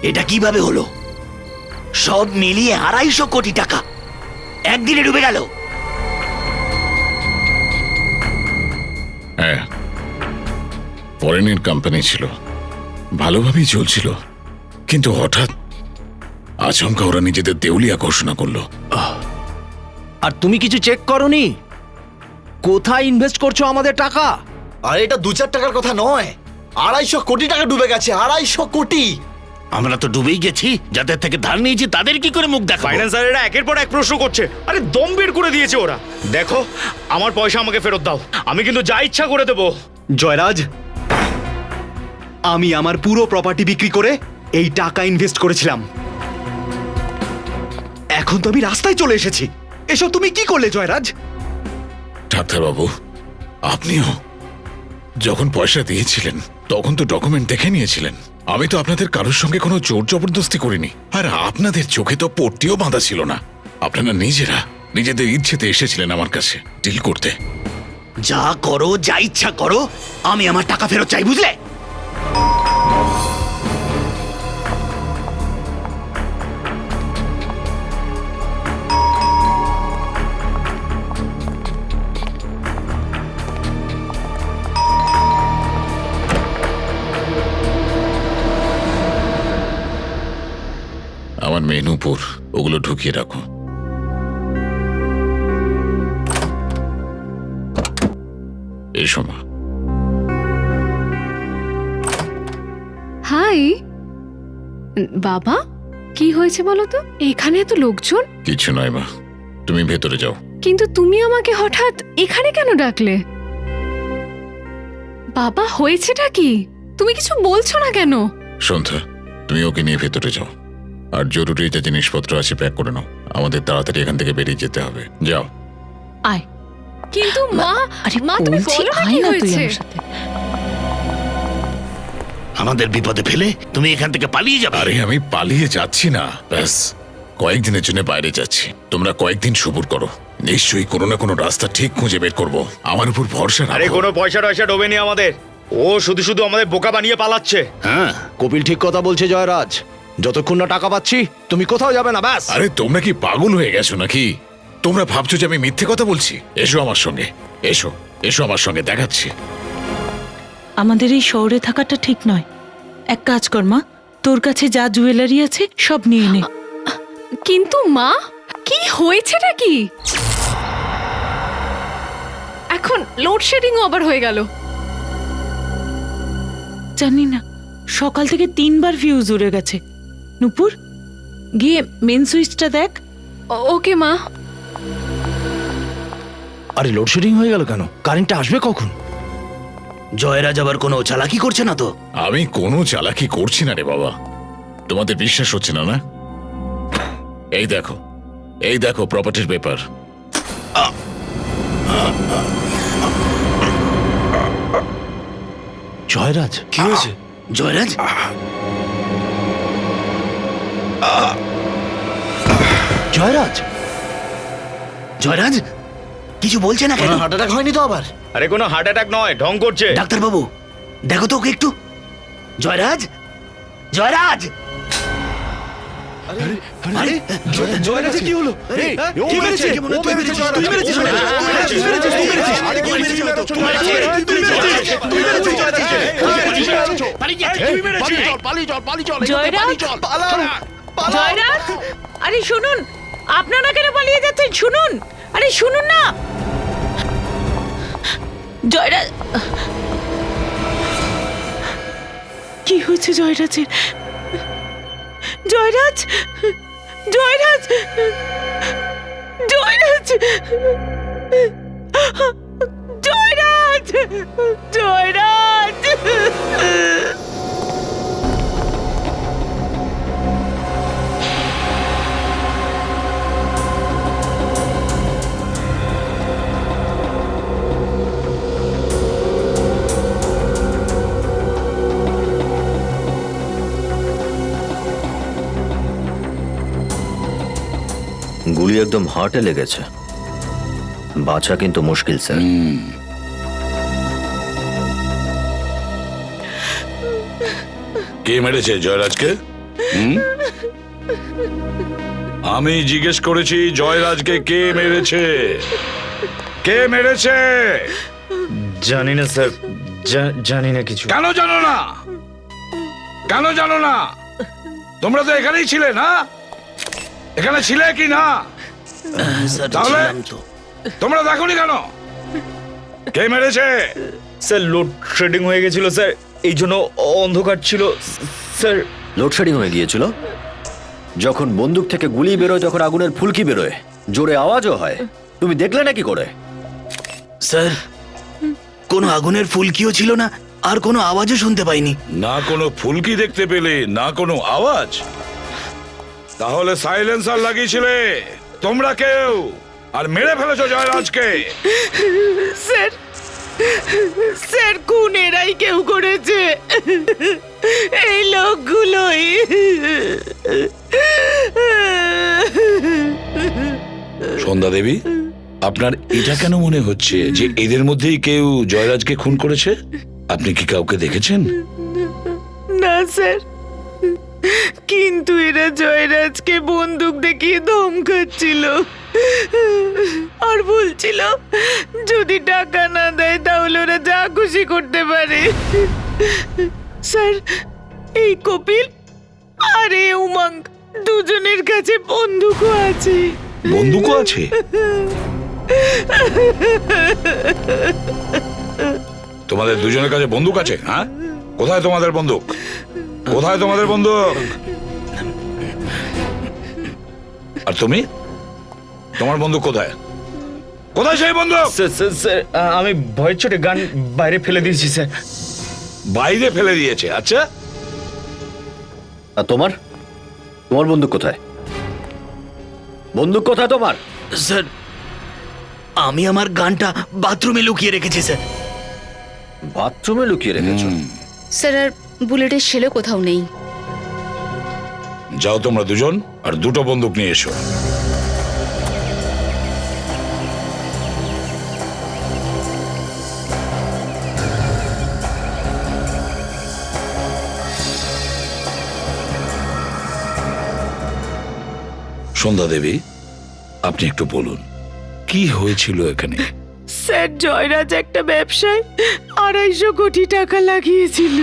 এটা কিভাবে হলো? সব মিলিয়ে 250 কোটি টাকা একদিনে ডুবে গেল। হ্যাঁ, ফরেনের কোম্পানি ছিল, ভালোভাবেই চলছিল, কিন্তু হঠাৎ আচমকা ওরা নিজেদের দেউলিয়া ঘোষণা করলো। আর তুমি কিছু চেক করনি কোথায় ইনভেস্ট করছো আমাদের টাকা? আর এটা 2-4 টাকার কথা নয়, 250 কোটি টাকা ডুবে গেছে। 250 কোটি। আমরা তো ডুবেই গেছি, যাদের থেকে ধার নিয়েছি তাদের কি করে মুখ দেখাবো? ফাইন্যান্সারেরা একের পর এক প্রশ্ন করছে। আরে দম বের করে দিয়েছে ওরা। দেখো, আমার পয়সা আমাকে ফেরত দাও, আমি কিন্তু যা ইচ্ছা করে দেবো। জয়রাজ, আমি আমার পুরো প্রপার্টি বিক্রি করে এই টাকা ইনভেস্ট করেছিলাম। এখন তো আমি রাস্তায় চলে এসেছি। এসব তুমি কি করলে জয়রাজ? ডাক্তারবাবু, আপনিও যখন পয়সা দিয়েছিলেন তখন তো ডকুমেন্ট দেখে নিয়েছিলেন। আমি তো আপনাদের কারোর সঙ্গে কোনো জোর জবরদস্তি করিনি, আর আপনাদের চোখে তো পট্টিও বাঁধা ছিল না। আপনারা নিজেরা নিজেদের ইচ্ছেতে এসেছিলেন আমার কাছে ডিল করতে। যা করো, যা ইচ্ছা করো, আমি আমার টাকা ফেরত চাই, বুঝলে? আমার মেয়ে নূপুর, ওগুলো ঢুকিয়ে রাখো। এসো মা। হাই বাবা, কি হয়েছে বলো তো? এখানে এত লোকজন। কিছু নয় মা, তুমি ভেতরে যাও। কিন্তু তুমি আমাকে হঠাৎ এখানে কেন ডাকলে? বাবা, হয়েছেটা কি? তুমি কিছু বলছো না কেন? সন্ধ্যা, তুমি ওকে নিয়ে ভেতরে যাও, আর জরুরি যে জিনিসপত্র আছে প্যাক করে নাও। আমাদের তাড়াতাড়ি এখান থেকে বেরিয়ে যেতে হবে। যাও। আয়। কিন্তু মা, আরে মা তুমি বলছি, বলো না আয় কি না তুই হয়েছে? আমার সাথে। আমাদের বিপদে ফেলে তুমি এখান থেকে পালিয়ে যাবে? আরে আমি পালিয়ে যাচ্ছি না, ব্যাস কয়েকদিনের জন্য বাইরে যাচ্ছি। তোমরা কয়েকদিন সবুর করো, নিশ্চয়ই কোনো না কোনো রাস্তা ঠিক খুঁজে বের করব। আমার উপর ভরসা আরে রাখো। কোনো পয়সা টয়সা ডোবেনি আমাদের। ও শুধু শুধু আমাদের বোকা বানিয়ে পালাচ্ছে। হ্যাঁ, কপিল ঠিক কথা বলছে জয়রাজ। যতক্ষণ না টাকা পাচ্ছি তুমি কোথাও যাবে না, ব্যাস। আরে তোমরা কি পাগল হয়ে গেছো নাকি? তোমরা ভাবছো যে আমি মিথ্যে কথা বলছি? এসো আমার সঙ্গে, এসো এসো আমার সঙ্গে, দেখাচ্ছি। আমাদের এই শহরে থাকাটা ঠিক নয়। এক কাজ কর মা, তোর কাছে যা জুয়েলারি আছে সব নিয়ে নে। কিন্তু মা, কি হয়েছেটা কি? এখন লোডশেডিং আবার হয়ে গেল। জানি না, সকাল থেকে 3 বার ফিউজ উড়ে গেছে। নূপুর, গিয়ে মেন সুইচটা দেখ। ওকে মা। আরে লোডশেডিং হয়ে গেল কেন? কারেন্টটা আসবে কখন? জয়রাজ আবার কোনো চালাকি করছে না তো? আমি কোনো চালাকি করছি না রে বাবা, তোমাদের বিশ্বাস হচ্ছে না না? এই দেখো, এই দেখো প্রপার্টির পেপার। জয়রাজ, কি হয়েছে? জয়রাজ, জয়রাজ, জয়রাজ কিছু বলছে না কেন? কোনো হার্ট অ্যাটাক হয়নি তো আবার? আরে কোনো হার্ট অ্যাটাক নয়, ঢং করছে। ডাক্তারবাবু, দেখো তো ওকে একটু। জয়রাজ, জয়রাজ, আরে জয়রাজ কি হলো? কি মেরেছে? তুই মেরেছিস, তুই মেরেছিস, তুই মেরেছিস, তুই মেরেছিস, আরে তুই মেরেছিস, তুই মেরেছিস, তুই মেরেছিস, তুই মেরেছিস, জয়রাজ, জয়রাজ, আরে শুনুন, আপনারা কেন পালিয়ে যাচ্ছেন? শুনুন, আরে শুনুন না। জয়রাজ, কি হয়েছে জয়রাজের? জয়রাজ, জয়রাজ, জয়রাজ, জয়রাজ, জয়রাজ। গুলি একদম হার্টে লেগেছে, বাঁচা কিন্তু মুশকিল স্যার। কে মেরেছে জয়রাজকে? আমি জিজ্ঞেস করেছি জয়রাজকে কে মেরেছে? কে মেরেছে? জানি না স্যার, জানি না কিছু। কেন জানো না? কেন জানো না? তোমরা তো এখানেই ছিলে না? এখানে ছিলে কি না? স্যার তাহলে? ছিলাম তো। তোমরা দেখোনি কেন? কে মেরেছে? স্যার লোড শেডিং হয়ে গেছিল স্যার, এই জন্য অন্ধকার ছিল স্যার। লোডশেডিং হয়ে গিয়েছিল। যখন বন্দুক থেকে গুলি বেরোয় তখন আগুনের ফুলকি বেরোয়, জোরে আওয়াজও হয়। তুমি দেখলে না কি করে? স্যার কোনো আগুনের ফুলকিও ছিল না, আর কোনো আওয়াজও শুনতে পাইনি। না কোনো ফুলকি দেখতে পেলে, না কোনো আওয়াজ। তাহলে সাইলেন্সার লাগিয়েছিলে তোমরা কেউ, আর মেরে ফেলেছো জয়রাজকে। স্যার, স্যার খুন এরাই কেউ করেছে, এই লোকগুলোই। সন্ধ্যা দেবী, আপনার এটা কেন মনে হচ্ছে যে এদের মধ্যেই কেউ জয়রাজকে খুন করেছে? আপনি কি কাউকে দেখেছেন? না স্যার, কিন্তু এরা জয়রাজকে বন্দুক দেখিয়ে ধমকাচ্ছিল আর বলছিল যদি টাকা না দেয় তাহলে ওরা যা খুশি করতে পারে। স্যার, এই কপিল আর এই উমঙ্গ দুজনের কাছে বন্দুকও আছে। বন্দুকও আছে? তোমাদের দুজনের কাছে বন্দুক আছে? হ্যাঁ, কোথায় তোমাদের বন্দুক? কোথায় তোমাদের বন্দুক? আর তুমি, তোমার বন্দুক কোথায়? কোথায় সেই বন্দুক? স্যার স্যার স্যার আমি ভয়ের চোটে গান বাইরে ফেলে দিয়েছি স্যার। বাইরে ফেলে দিয়েছে? আচ্ছা, আর তোমার তোমার বন্দুক কোথায়? বন্দুক কোথায় তোমার? স্যার আমি আমার গানটা বাথরুমে লুকিয়ে রেখেছি স্যার। বাথরুমে লুকিয়ে রেখেছো? স্যার আর বুলেটের শেলও কোথাও নেই। যাও তোমরা দুজন আর দুটো বন্দুক নিয়ে এসো। সন্ধ্যা দেবী, আপনি একটু বলুন কি হয়েছিল এখানে? স্যার, জয়রাজ একটা ব্যবসায় 250 কোটি টাকা লাগিয়েছিল,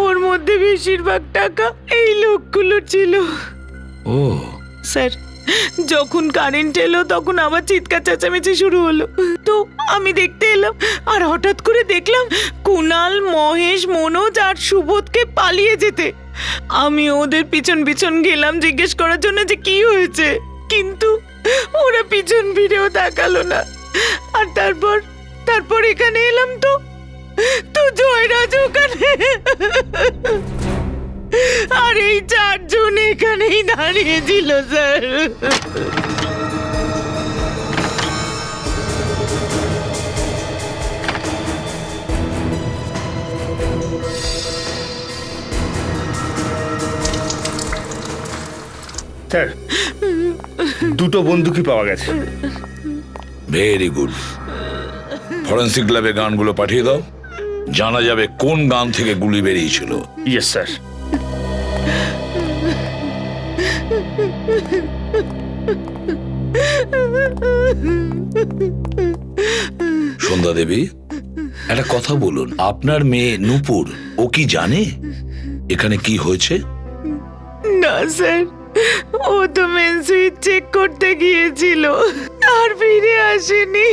ওর মধ্যে বেশিরভাগ টাকা এই লোকগুলোর ছিল। ও, স্যার, যখন কারেন্ট এলো তখন আবার চিৎকার চেঁচামেচি শুরু হলো, তো আমি দেখতে এলাম আর হঠাৎ করে দেখলাম কুনাল, মহেশ, মনোজ আর সুবোধকে পালিয়ে যেতে। আমি ওদের পিছন পিছন গেলাম জিজ্ঞেস করার জন্য যে কি হয়েছে, কিন্তু ওরা পিছন ফিরেও তাকালো না। আর তারপর এখানে এলাম তো জয়রাজ ওখানে, আর এই 4 জন এখানেই দাঁড়িয়ে ছিল স্যার। স্যার দুটো বন্দুকই পাওয়া গেছে। Very good. ফরেন্সিক ল্যাবে গানগুলো পাঠিয়ে দাও, জানা যাবে কোন গান থেকে গুলি বেরিয়েছিল। Yes sir. সন্ধ্যা দেবী, একটা কথা বলুন, আপনার মেয়ে নূপুর ও কি জানে এখানে কি হয়েছে? না স্যার, ও তো মেন সুইচ চেক করতে গিয়েছিল আর ফিরে আসেনি।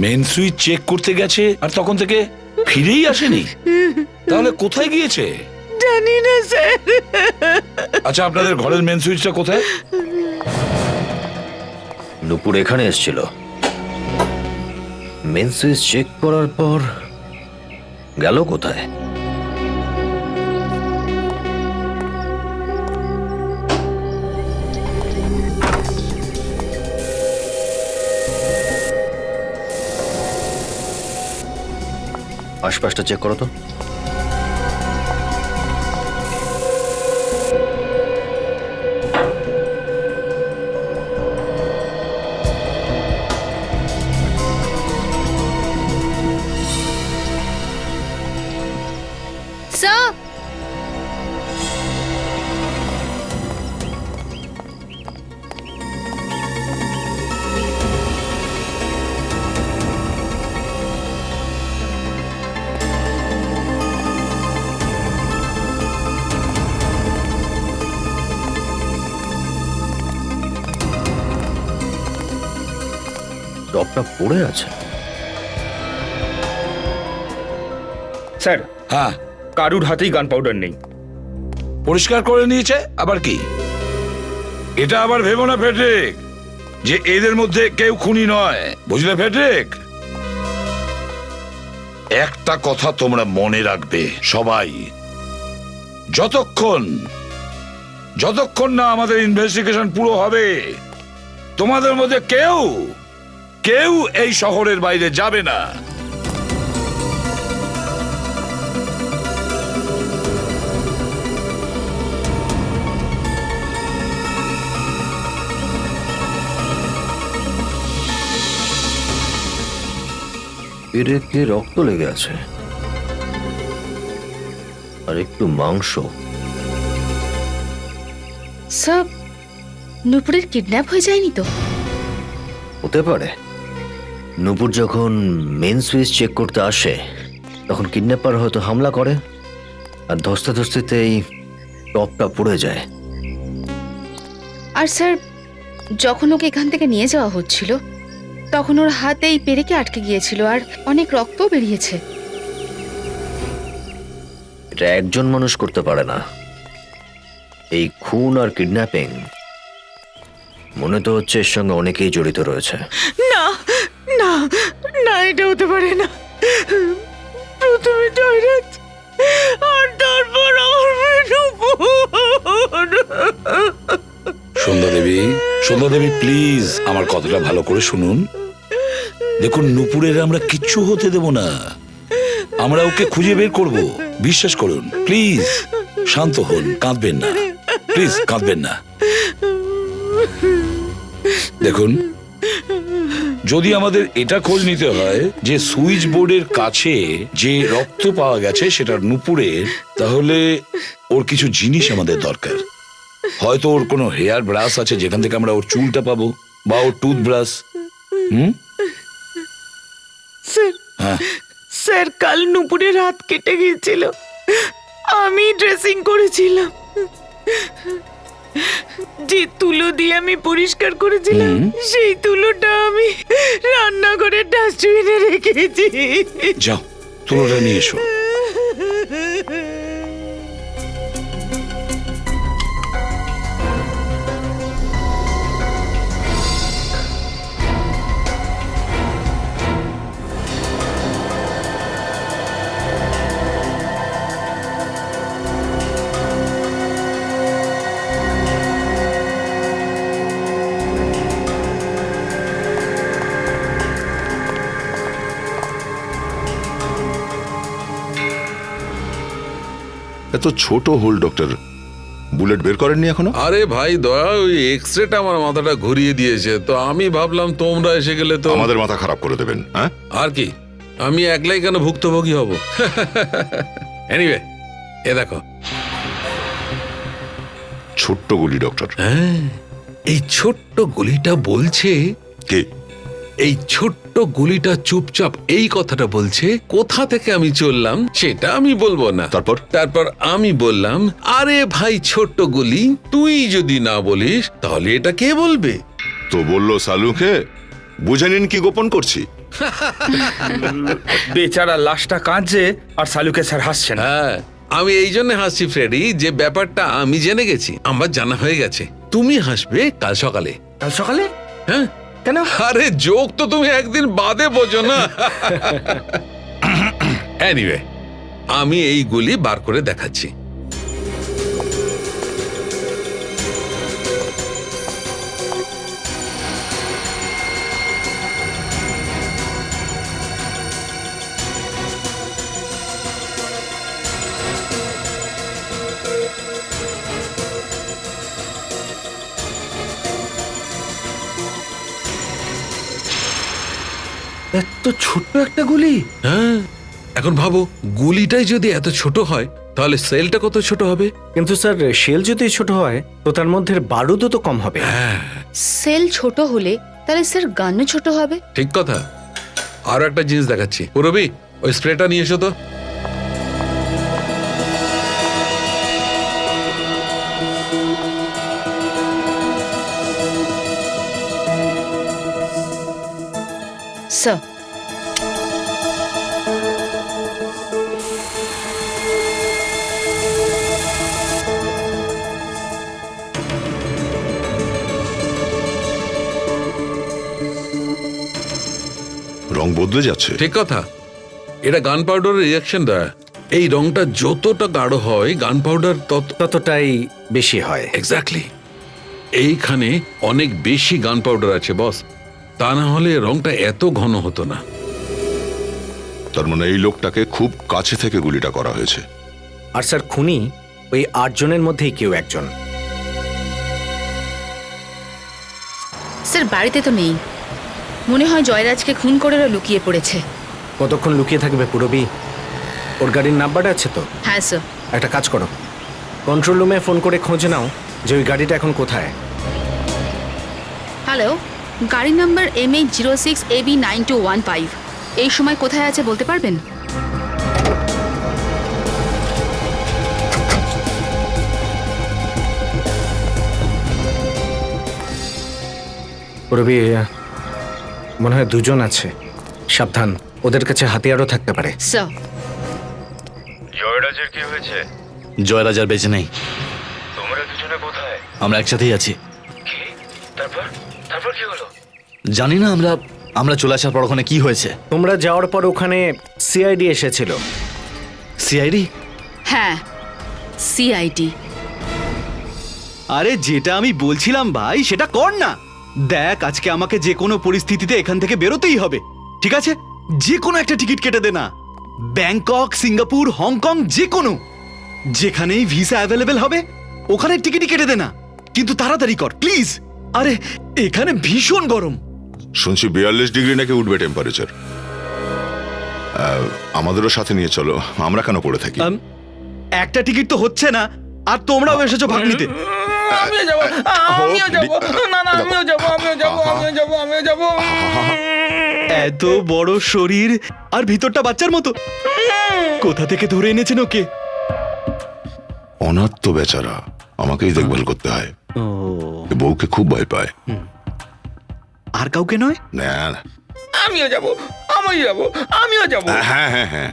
মেন সুইচ চেক করতে গেছে আর তখন থেকে ফিরেই আসেনি? তাহলে কোথায় গিয়েছে? জানি না স্যার। আচ্ছা, আপনাদের ঘরের মেন সুইচটা কোথায়? নুপুর এখানে এসেছিল, মেন সুইচ চেক করার পর গেল কোথায়? আশপাশটা চেক করো তো। স্যার টপটা পড়ে আছে। স্যার হ্যাঁ, কারুর হাতেই গান পাউডার নেই। পরিষ্কার করে নিয়েছে আবার কি? এটা আবার ভেবো না ফেডরিক যে এদের মধ্যে কেউ খুনি নয়, বুঝলে ফেডরিক? একটা কথা তোমরা মনে রাখবে সবাই, যতক্ষণ না আমাদের ইনভেস্টিগেশন পুরো হবে, তোমাদের মধ্যে কেউ এই শহরের বাইরে যাবে না। পেরেকে রক্ত লেগে আছে আর একটু মাংস। সব নুপুরের কিডন্যাপ হয়ে যায়নি তো? হতে পারে। নূপুর যখন মেন সুইচ চেক করতে আসে তখন কিডন্যাপার হয়তো হামলা করে আর ধস্তাধস্তিতেই টপটা পড়ে যায়। আর স্যার, যখন ওকে এখান থেকে নিয়ে যাওয়া হচ্ছিল তখন ওর হাতে এই পেরেকে আটকে গিয়েছিল আর অনেক রক্তও বেরিয়েছে। এটা একজন মানুষ করতে পারে না। এই খুন আর কিডন্যাপিং মনে তো হচ্ছে এর সঙ্গে অনেকেই জড়িত রয়েছে। না না না, এটা হতে পারে না। প্রথমে জয়রাজ আর তারপর আমার মেয়ে নূপুর। সন্ধ্যা দেবী প্লিজ আমার কথাটা ভালো করে শুনুন। দেখুন, নূপুরের আমরা কিচ্ছু হতে দেব না, আমরা ওকে খুঁজে বের করব, বিশ্বাস করুন। প্লিজ শান্ত হন, কাঁদবেন না, প্লিজ কাঁদবেন না। দেখুন, যদি আমাদের এটা খোঁজ নিতে হয় যে সুইচ বোর্ডের কাছে যে রক্ত পাওয়া গেছে সেটা নূপুরের, তাহলে ওর কিছু জিনিস আমাদের দরকার। হয়তো ওর কোনো হেয়ার ব্রাশ আছে যেখান থেকে আমরা ওর চুলটা পাবো, বা ওর টুথব্রাশ। হ্যাঁ, স্যার, কাল নূপুরের হাত কেটে গিয়েছিল, আমি ড্রেসিং করেছিলাম। যে তুলো দিয়ে আমি পরিষ্কার করেছিলাম সেই তুলোটা আমি রান্নাঘরের ডাস্টবিনে রেখেছি। যাও তুলোটা নিয়ে এসো। এত ছোট হোল ডক্টর, বুলেট বের করেননি এখনো? আরে ভাই দয়া, ওই এক্সরেটা আমার মাথাটা ঘুরিয়ে দিয়েছে, তো আমি ভাবলাম তোমরা এসে গেলে তো আমাদের মাথা খারাপ করে দেবেন। হ্যাঁ, আর কি, আমি একলাই কেন ভুক্তভোগী হব? এনিওয়ে, এ দেখো। ছোট্ট গুলি ডক্টর। হ্যাঁ, এই ছোট্ট গুলিটা বলছে কে? এই ছোট্ট গুলিটা চুপচাপ এই কথাটা বলছে, কোথা থেকে আমি চললাম সেটা আমি বলবো না। তারপর আমি বললাম, আরে ভাই ছোট্ট গুলি, তুই যদি না বলিস তাহলে এটা কে বলবে? তো বললো সালুকে, বুঝে নিন কি গোপন করছি। বেচারা লাশটা কাঁদছে আর সালুকে স্যার হাসছেন। হ্যাঁ, আমি এই জন্য হাসছি ফ্রেডি, যে ব্যাপারটা আমি জেনে গেছি, আমার জানা হয়ে গেছে। তুমি হাসবে কাল সকালে। কাল সকালে? হ্যাঁ, কেন? আরে যোগ তো তুমি একদিন বাদে বোঝো না। এনিওয়ে, আমি এই গুলি বার করে দেখাচ্ছি। এত ছোট্ট একটা গুলি? হ্যাঁ, এখন ভাবো, গুলিটাই যদি এত ছোট হয় তাহলে সেলটা কত ছোট হবে? কিন্তু স্যার, শেল যদি ছোট হয় তো তার মধ্যে বারুদও তো কম হবে। সেল ছোট হলে তাহলে স্যার গানও ছোট হবে। ঠিক কথা। আরো একটা জিনিস দেখাচ্ছি। রবি, ওই স্প্রেটা নিয়ে এসো তো। স্যার, রং বদলে যাচ্ছে। ঠিক কথা, এটা গান পাউডারের রিয়াকশন দেয়। এই রংটা যতটা গাঢ় হয় গান পাউডার ততটাই বেশি হয়। এক্স্যাক্টলি, এইখানে অনেক বেশি গান পাউডার আছে বস, তা না হলে রংটা এত ঘন হতো না। তার মানে এই লোকটাকে খুব কাছে থেকে গুলিটা করা হয়েছে। আর স্যার, খুনি ওই 8 জনের মধ্যেই কেউ একজন। স্যার বাড়িতে তো নেই, মনে হয় জয়রাজকে খুন করে ওরা লুকিয়ে পড়েছে। কতক্ষণ লুকিয়ে থাকবে পুরবি? ওর গাড়ির নাম্বারটা আছে তো? হ্যাঁ স্যার। একটা কাজ করো, কন্ট্রোল রুমে ফোন করে খোঁজ নাও যে ওই গাড়িটা এখন কোথায়। হ্যালো, গাড়ির নাম্বার MH06AB9215। এই সময় কোথায় আছে বলতে পারবেন? পুরবি, মনে হয় 2 জন আছে, সাবধান, ওদের কাছে হাতিয়ারও থাকতে পারে। স্যার। জয়রাজের কি হয়েছে? জয়রাজ আর বেঁচে নেই। তোমরা দুজনে কোথায়? আমরা একসাথেই আছি। তারপর তারপর কি হলো? জানি না, আমরা চলে আসার পর ওখানে কি হয়েছে। তোমরা যাওয়ার পর ওখানে সিআইডি এসেছিল। সিআইডি? হ্যাঁ, সিআইডি। আরে যেটা আমি বলছিলাম ভাই, সেটা কর না। দেখ, আজকে আমাকে যে কোনো পরিস্থিতিতে এখান থেকে বেরোতেই হবে, ঠিক আছে? যে কোনো একটা টিকিট কেটে দে না, ব্যাংকক, সিঙ্গাপুর, হংকং, যে কোনো, যেখানেই ভিসা অ্যাভেলেবেল হবে ওখানে টিকিটই কেটে দে না, কিন্তু তাড়াতাড়ি কর প্লিজ। আরে এখানে ভীষণ গরম। শুনছি 42 ডিগ্রি নাকি উঠবে টেম্পারেচার। আমাদেরও সাথে নিয়ে চলো, আমরা কেন পড়ে থাকি? একটা টিকিট তো হচ্ছে না, আর তোমরাও এসেছো ভাগ নিতে। এত বড় শরীর আর ভিতরটা বাচ্চার মতো, কোথা থেকে ধরে এনেছেন ওকে? অনাথ তো বেচারা, আমাকেই দেখভাল করতে হয়। বউকে খুব ভয় পায়। আর কাউকে নয়? না না। আমিও যাব, আমিও যাব। হ্যাঁ হ্যাঁ হ্যাঁ,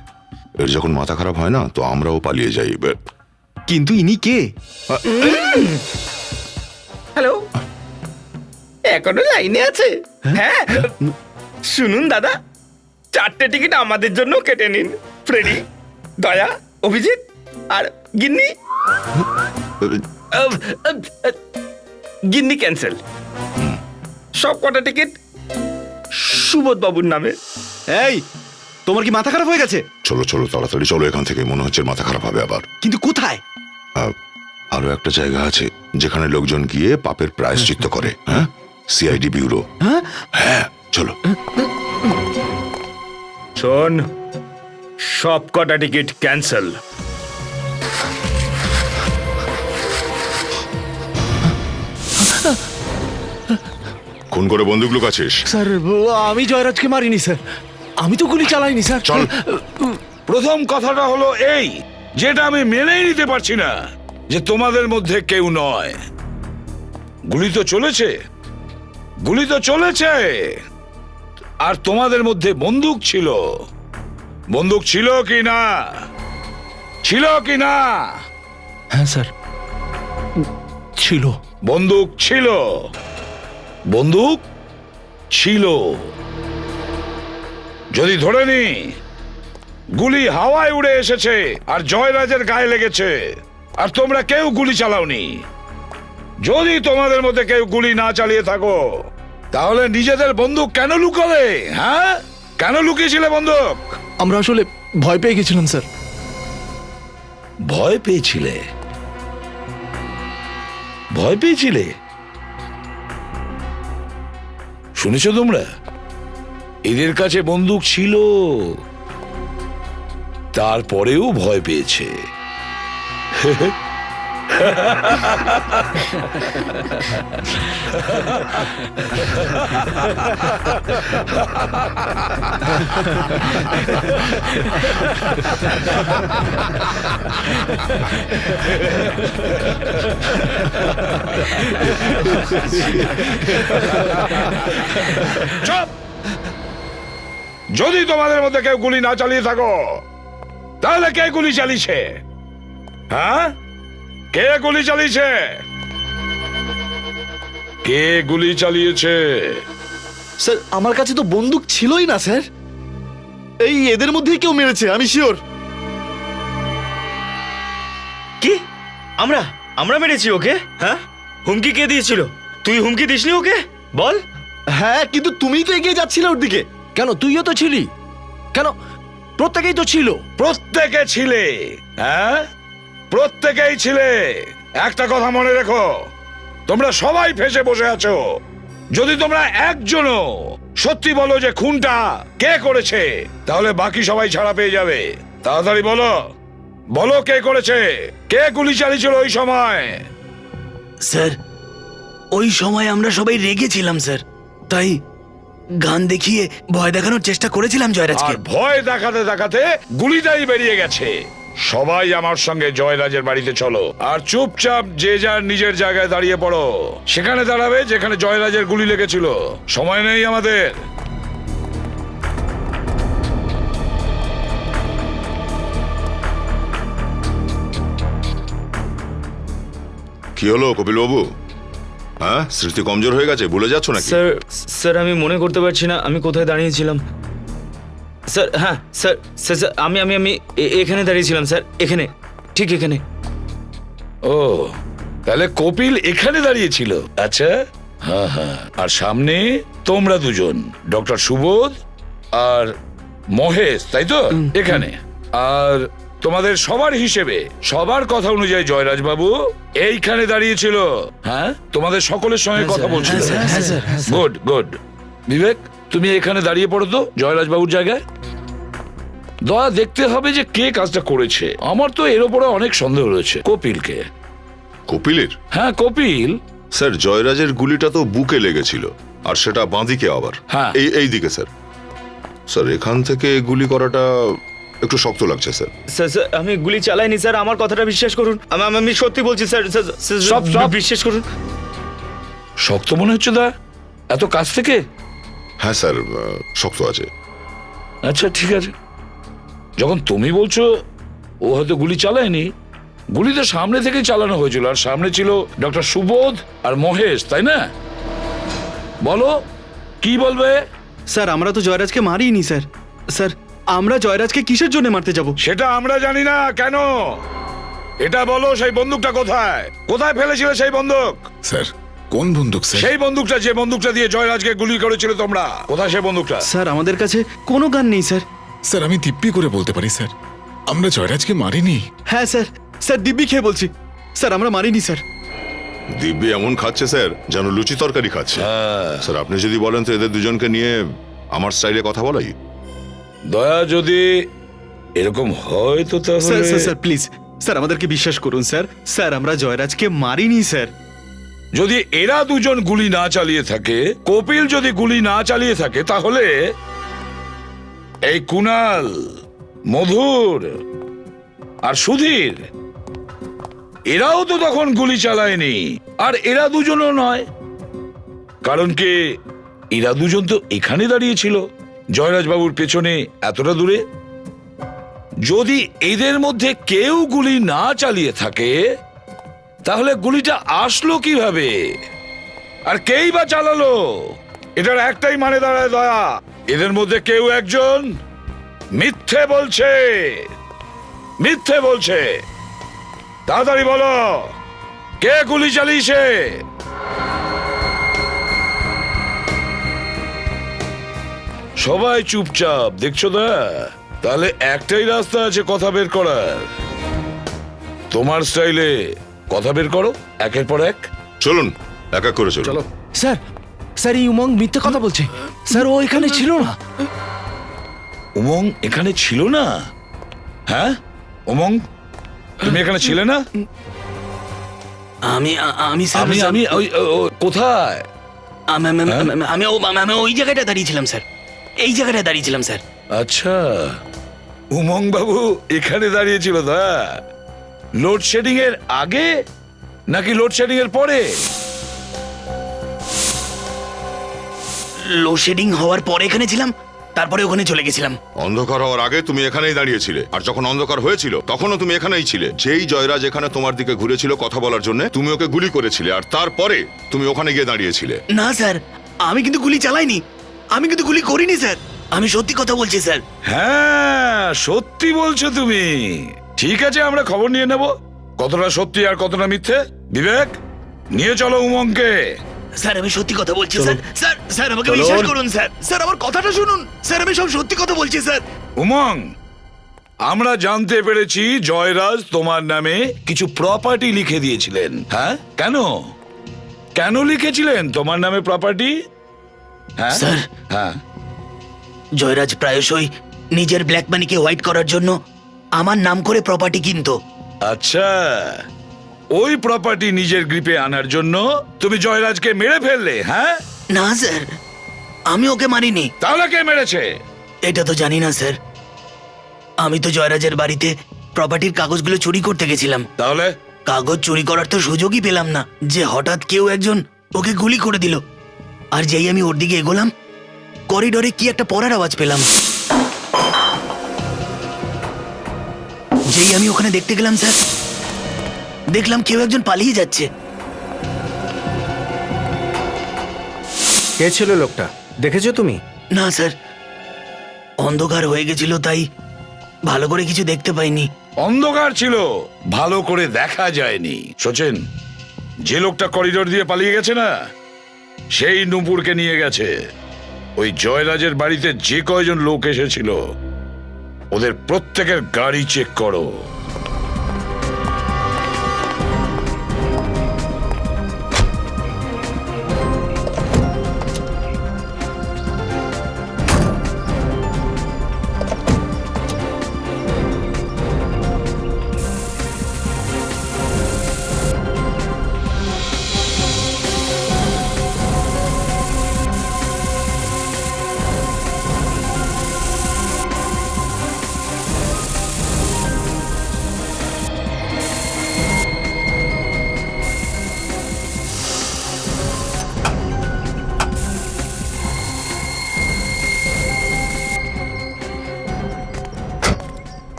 এর যখন মাথা খারাপ হয় না, তো আমরাও পালিয়ে যাই। কিন্তু ইনি কে? হ্যালো, এখনো লাইনে আছে? হ্যাঁ, শুনুন দাদা, 4টে টিকিট আমাদের জন্য কেটে নিন। ফ্রেডি, দয়া, অভিজিৎ আর গিন্নি। গিন্নি ক্যান্সেল। সব কটা টিকিট সুবোধ বাবুর নামে। এই, তোমার কি মাথা খারাপ হয়ে গেছে? চলো চলো, তাড়াতাড়ি চলো এখান থেকে, মনে হচ্ছে মাথা খারাপ হবে আবার। কিন্তু কোথায়? আরো একটা জায়গা আছে যেখানে লোকজন গিয়ে পাপের প্রায়শ্চিত্ত করে। হ্যাঁ, সিআইডি ব্যুরো। হ্যাঁ হ্যাঁ, চলো। শোন, সব কটা টিকিট ক্যান্সেল। খুন করে বন্দুক লুকাচ্ছিস? স্যার, আমি জয়রাজকে মারিনি স্যার, আমি তো গুলি চালাইনি স্যার। চল। প্রথম কথাটা হলো এই, যেটা আমি মেনেই নিতে পারছি না, যে তোমাদের মধ্যে কেউ নয়। গুলি তো চলেছে, গুলি তো চলেছে, আর তোমাদের মধ্যে বন্দুক ছিল। বন্দুক ছিল কি না? ছিল কি না? হ্যাঁ স্যার, ছিল। বন্দুক ছিল, বন্দুক ছিল। যদি ধরে নি গুলি হাওয়ায় উড়ে এসেছে আর জয়রাজের গায়ে লেগেছে, আর তোমরা কেউ গুলি চালাওনি, যদি তোমাদের মধ্যে কেউ গুলি না চালিয়ে থাকো, তাহলে নিজেদের বন্দুক কেন লুকালে? হ্যাঁ, কেন লুকিয়েছিলে বন্দুক? আমরা আসলে ভয় পেয়ে গেছিলাম স্যার। ভয় পেয়েছিলে? ভয় পেয়েছিলে? শুনেছ তোমরা, এদের কাছে বন্দুক ছিল, তারপরেও ভয় পেয়েছে। চুপ! যদি তোমাদের মধ্যে কেউ গুলি না চালিয়ে থাকো তাহলে কে গুলি চালিয়েছে? হ্যাঁ, কে গুলি চালিয়েছে? কে গুলি চালিয়েছে? স্যার আমার কাছে তো বন্দুক ছিলই না স্যার, এই এদের মধ্যেই কেউ মেরেছে, আমি শিওর। কি? আমরা আমরা মেরেছি ওকে? হ্যাঁ, হুমকি কে দিয়েছিল? তুই হুমকি দিসনি ওকে? বল। হ্যাঁ, কিন্তু তুমিই তো এগিয়ে যাচ্ছিলে ওর দিকে। কেন তুইও তো ছিলি? কেন প্রত্যেকেই তো ছিল। প্রত্যেকে ছিলে, হ্যাঁ প্রত্যেকেই ছিলে। একটা কথা মনে রেখো, তোমরা সবাই ফেঁসে বসে আছো। যদি তোমরা একজনও সত্যি বলো যে খুনটা কে করেছে, তাহলে বাকি সবাই ছাড়া পেয়ে যাবে। তাড়াতাড়ি বলো, বলো কে করেছে, কে গুলি চালিয়েছিল ওই সময়? স্যার, ওই সময় আমরা সবাই রেগেছিলাম স্যার, তাই গান দেখিয়ে ভয় দেখানোর চেষ্টা করেছিলাম জয়রাজকে। আর ভয় দেখাতে দেখাতে গুলিটাই বেরিয়ে গেছে। সবাই আমার সঙ্গে জয়রাজের বাড়িতে চলো, আর চুপচাপ যে যার নিজের জায়গায় দাঁড়িয়ে পড়ো। সেখানে দাঁড়াবে যেখানে জয়রাজের গুলি লেগেছিল। সময় নেই আমাদের। কি হলো কপিল বাবু? হ্যাঁ, স্মৃতি কমজোর হয়ে গেছে, ভুলে যাচ্ছ নাকি? স্যার, স্যার আমি মনে করতে পারছি না আমি কোথায় দাঁড়িয়েছিলাম। স্যার, হ্যাঁ স্যার, স্যার স্যার, আমি আমি আমি এখানে দাঁড়িয়েছিলাম স্যার, এখানে, ঠিক এখানে। ও, তাহলে কপিল এখানে দাঁড়িয়েছিল। আচ্ছা, হ্যাঁ হ্যাঁ। আর সামনে তোমরা দুজন, ডক্টর সুবোধ আর মহেশ, তাই তো? এখানে। আর তোমাদের সবার হিসেবে, সবার কথা অনুযায়ী জয়রাজ বাবু এইখানে দাঁড়িয়েছিল। হ্যাঁ, তোমাদের সকলের সঙ্গে কথা বলছিল। Good good. বিবেক, তুমি এখানে দাঁড়িয়ে পড়ো তো জয়রাজ বাবুর জায়গায়। দয়া দেখতে হবে যে কে কাজটা করেছে। আমার তো এর ওপরে অনেক সন্দেহ রয়েছে। কপিলকে। কপিলের? হ্যাঁ, কপিল। স্যার, জয়রাজের গুলিটা তো বুকে লেগেছিল, আর সেটা বাঁদিকে আবার। হ্যাঁ। এই দিকে স্যার। স্যার, এখান থেকে গুলি করাটা একটু শক্ত লাগছে স্যার। স্যার স্যার, আমি গুলি চালাইনি স্যার, আমার কথাটা বিশ্বাস করুন। আমি সত্যি বলছি স্যার, সব বিশ্বাস করুন। শক্ত মনে হচ্ছে দা, এত কাছ থেকে? হ্যাঁ স্যার, শক্ত আছে। আচ্ছা ঠিক আছে, যখন তুমি বলছো ও হয়তো গুলি চালায়নি, গুলি তো সামনে থেকে চালানো হয়েছিল, আর সামনে ছিল ডক্টর সুবোধ আর মহেশ, তাই না? বলো কি বলবে? স্যার আমরা তো জয়রাজকে মারিনি স্যার। স্যার, আমরা জয়রাজকে কিসের জন্য মারতে যাব? সেটা আমরা জানি না। কেন? এটা বলো, সেই বন্দুকটা কোথায়? কোথায় ফেলেছিলে সেই বন্দুক? স্যার, কোন বন্দুক স্যার? সেই বন্দুকটা, যে বন্দুকটা দিয়ে জয়রাজকে গুলি করেছিল তোমরা, কোথায় সেই বন্দুকটা? স্যার আমাদের কাছে কোনো গান নেই স্যার। স্যার, আমি দিব্যি করে বলতে পারি স্যার, আমরা জয়রাজকে মারিনি। হ্যাঁ স্যার, স্যার দিব্যি খেয়ে বলছি স্যার, আমরা মারিনি স্যার। দিব্যি এমন খাচ্ছে স্যার যেন লুচি তরকারি খাচ্ছে। স্যার, আপনি যদি বলেন তো এদের দুজনকে নিয়ে আমার স্টাইলে কথা বলাই। দয়া, যদি এরকম হয় তো স্যার তাহলে স্যার স্যার প্লিজ স্যার, আমাদেরকে বিশ্বাস করুন স্যার। স্যার আমরা জয়রাজকে মারিনি স্যার। যদি এরা দুজন গুলি না চালিয়ে থাকে, কপিল যদি গুলি না চালিয়ে থাকে, তাহলে এই কুনাল, মধুর আর সুধীর, এরাও তো তখন গুলি চালায়নি। আর এরা দুজনও নয়, কারণ কি এরা দুজন তো এখানে দাঁড়িয়েছিল জয়রাজ বাবুর পেছনে, এতটা দূরে। যদি এদের মধ্যে কেউ গুলি না চালিয়ে থাকে, তাহলে গুলিটা আসলো কিভাবে, আর কেই বা চালালো? এটার একটাই মানে দাঁড়ায় দয়া, এদের মধ্যে কেউ একজন মিথ্যে বলছে, মিথ্যে বলছে। তাড়াতাড়ি বলো, কে গুলি চালিয়েছে? সবাই চুপচাপ দেখছো দা? তাহলে একটাই রাস্তা আছে কথা বের করার। তোমার স্টাইলে কথা বের করো, একের পর এক। চলুন, এক এক করে চলো। স্যার, স্যার এই উমং মিথ্যে কথা বলছে। স্যার ও এখানে ছিল না। উমং এখানে ছিল না? হ্যাঁ উমং, তুমি এখানে ছিলে না? আমি আমি স্যার, আমি আমি কোথায়? আমি ওই জায়গাটা দাঁড়িয়েছিলাম স্যার, এই জায়গাটা দাঁড়িয়েছিলাম স্যার। আচ্ছা, উমং বাবু এখানে দাঁড়িয়েছিল দা? লোডশেডিং এর আগে নাকি লোডশেডিং এর পরে? লোডশেডিং হওয়ার পরে এখানে ছিলাম, তারপরে ওখানে চলে গেছিলাম। অন্ধকার হওয়ার আগে তুমি এখানেই দাঁড়িয়েছিলে, আর যখন অন্ধকার হয়েছিল তখনও তুমি এখানেই ছিলে। যেই জয়রাজ এখানে তোমার দিকে ঘুরেছিল কথা বলার জন্য, তুমি ওকে গুলি করেছিলে, আর তারপরে তুমি ওখানে গিয়ে দাঁড়িয়েছিলে। না স্যার, আমি কিন্তু গুলি চালাইনি, আমি কিন্তু গুলি করিনি স্যার, আমি সত্যি কথা বলছি স্যার। হ্যাঁ, সত্যি বলছো তুমি। ঠিক আছে, আমরা খবর নিয়ে নেব কতটা সত্যি আর কতটা মিথ্যে। বিবেক, নিয়ে চলো উমংকে। স্যার আমি সত্যি কথা বলছি স্যার। স্যার স্যার আমাকে বিশ্বাস করুন স্যার, স্যার আমার কথাটা শুনুন স্যার, আমি সব সত্যি কথা বলছি স্যার। উমং, আমরা জানতে পেরেছি জয়রাজ তোমার নামে কিছু প্রপার্টি লিখে দিয়েছিলেন। হ্যাঁ, কেন কেন লিখেছিলেন তোমার নামে প্রপার্টি? হ্যাঁ স্যার, হ্যাঁ, জয়রাজ প্রায়শই নিজের ব্ল্যাক মানিকে হোয়াইট করার জন্য আমার নাম করে প্রপার্টি কিনতো। আচ্ছা, ওই প্রপার্টি নিজের গ্রিপে আনার জন্য তুমি জয়রাজকে মেরে ফেললে? হ্যাঁ না স্যার, আমি ওকে মারিনি। তাহলে কে মেরেছে? এটা তো জানি না স্যার, আমি তো জয়রাজের বাড়িতে প্রপার্টির কাগজগুলো চুরি করতে গেছিলাম। তাহলে কাগজ চুরি করার তো সুযোগই পেলাম না, যে হঠাৎ কেউ একজন ওকে গুলি করে দিল। আর যেই আমি ওর দিকে এগোলাম, করিডোরে কি একটা পড়ার আওয়াজ পেলাম। যেই আমি ওখানে দেখতে গেলাম স্যার, দেখলাম কেউ একজন পালিয়ে যাচ্ছে। কে ছিল লোকটা, দেখেছো তুমি? না স্যার, অন্ধকার হয়ে গেছিল, তাই ভালো করে কিছু দেখতে পাইনি। অন্ধকার ছিল, ভালো করে দেখা যায়নি। সচিন, যে লোকটা করিডোর দিয়ে পালিয়ে গেছে না, সেই নূপুরকে নিয়ে গেছে। ওই জয়রাজের বাড়িতে যে কয়জন লোক এসেছিল, ওদের প্রত্যেকের গাড়ি চেক করো।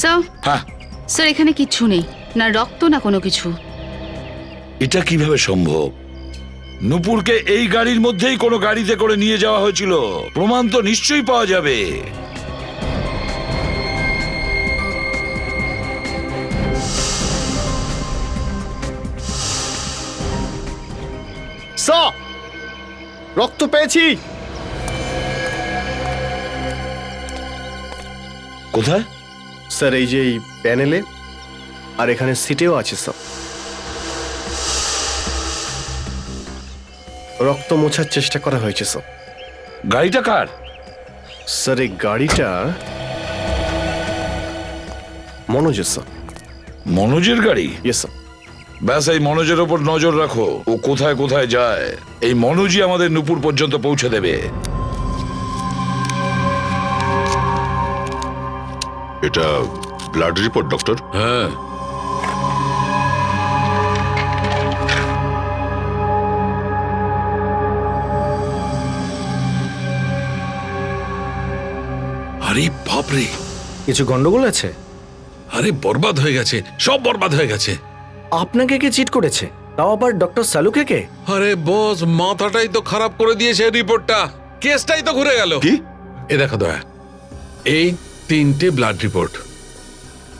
স্যার, হ্যাঁ, স্যার এখানে কিচ্ছু নেই, না রক্ত না কোনো কিছু। এটা কিভাবে সম্ভব? নূপুরকে এই গাড়ির মধ্যেই কোনো গাড়িতে করে নিয়ে যাওয়া হয়েছিল, প্রমাণ তো নিশ্চয়ই পাওয়া যাবে। রক্ত পেয়েছি। কোথায়? স্যার এই যে এই প্যানেলে আর এখানে সিটেও আছে স্যার। রক্ত মোছার চেষ্টা করা হয়েছে স্যার। গাড়িটা কার? স্যার এই গাড়িটা মনোজের স্যার। মনোজের গাড়ি? Yes sir. ব্যাস, এই মনোজের ওপর নজর রাখো, ও কোথায় কোথায় যায়। এই মনোজই আমাদের নূপুর পর্যন্ত পৌঁছে দেবে। এটা ব্লাড রিপোর্ট ডক্টর। হ্যাঁ, আরে বাপরে, কিছু গন্ডগোল আছে? আরে বরবাদ হয়ে গেছে, সব বরবাদ হয়ে গেছে। আপনাকে কে চিট করেছে, তাও আবার ডক্টর সালুকে কে? আরে বস, মাথাটাই তো খারাপ করে দিয়েছে রিপোর্টটা, কেসটাই তো ঘুরে গেল। কি? এ দেখো দয়া, এই 3টে ব্লাড রিপোর্ট।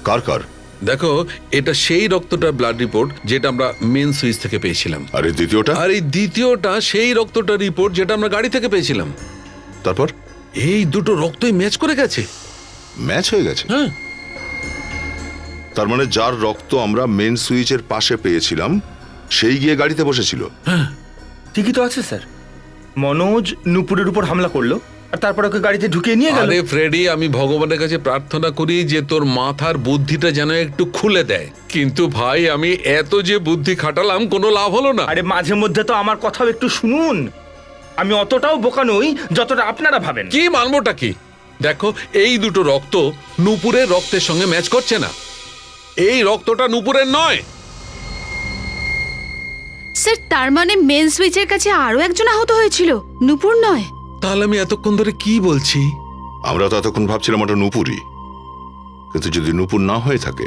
কার কার? দেখো, এটা সেই রক্তটার ব্লাড রিপোর্ট যেটা আমরা মেন সুইচ থেকে পেয়েছিলাম, আর এই দ্বিতীয়টা? আর এই দ্বিতীয়টা সেই রক্তটার রিপোর্ট যেটা আমরা গাড়ি থেকে পেয়েছিলাম। তারপর এই দুটো রক্তই ম্যাচ করে গেছে। ম্যাচ হয়ে গেছে? হ্যাঁ, তার মানে যার রক্ত আমরা মেন সুইচের পাশে পেয়েছিলাম, সেই গিয়ে গাড়িতে বসেছিল। ঠিকই তো আছে স্যার। মনোজ নূপুরের উপর হামলা করলো আর তারপর ওকে গাড়িতে ঢুকিয়ে নিয়ে গেল। আরে ফ্রেডি, আমি ভগবানের কাছে প্রার্থনা করি যে তোর মাথার বুদ্ধিটা যেন একটু খুলে দেয়, কিন্তু ভাই আমি এত যে বুদ্ধি খাটালাম কোনো লাভ হলো না। আরে মাঝে মধ্যে তো আমার কথাও একটু শুনুন, আমি অতটাও বোকা নই যতটা আপনারা ভাবেন। কি মানবোটা কি? দেখো, এই দুটো রক্ত নূপুরের রক্তের সঙ্গে ম্যাচ করছে না। এই রক্তটা নূপুরের নয়। স্যার তার মানে মেন সুইচের কাছে আরো একজন আহত হয়েছিল, নূপুর নয়? তাহলে আমি এতক্ষণ ধরে কি বলছি? আমরা তো এতক্ষণ ভাবছিলাম ওটা নুপুরই, কিন্তু যদি নুপুর না হয়ে থাকে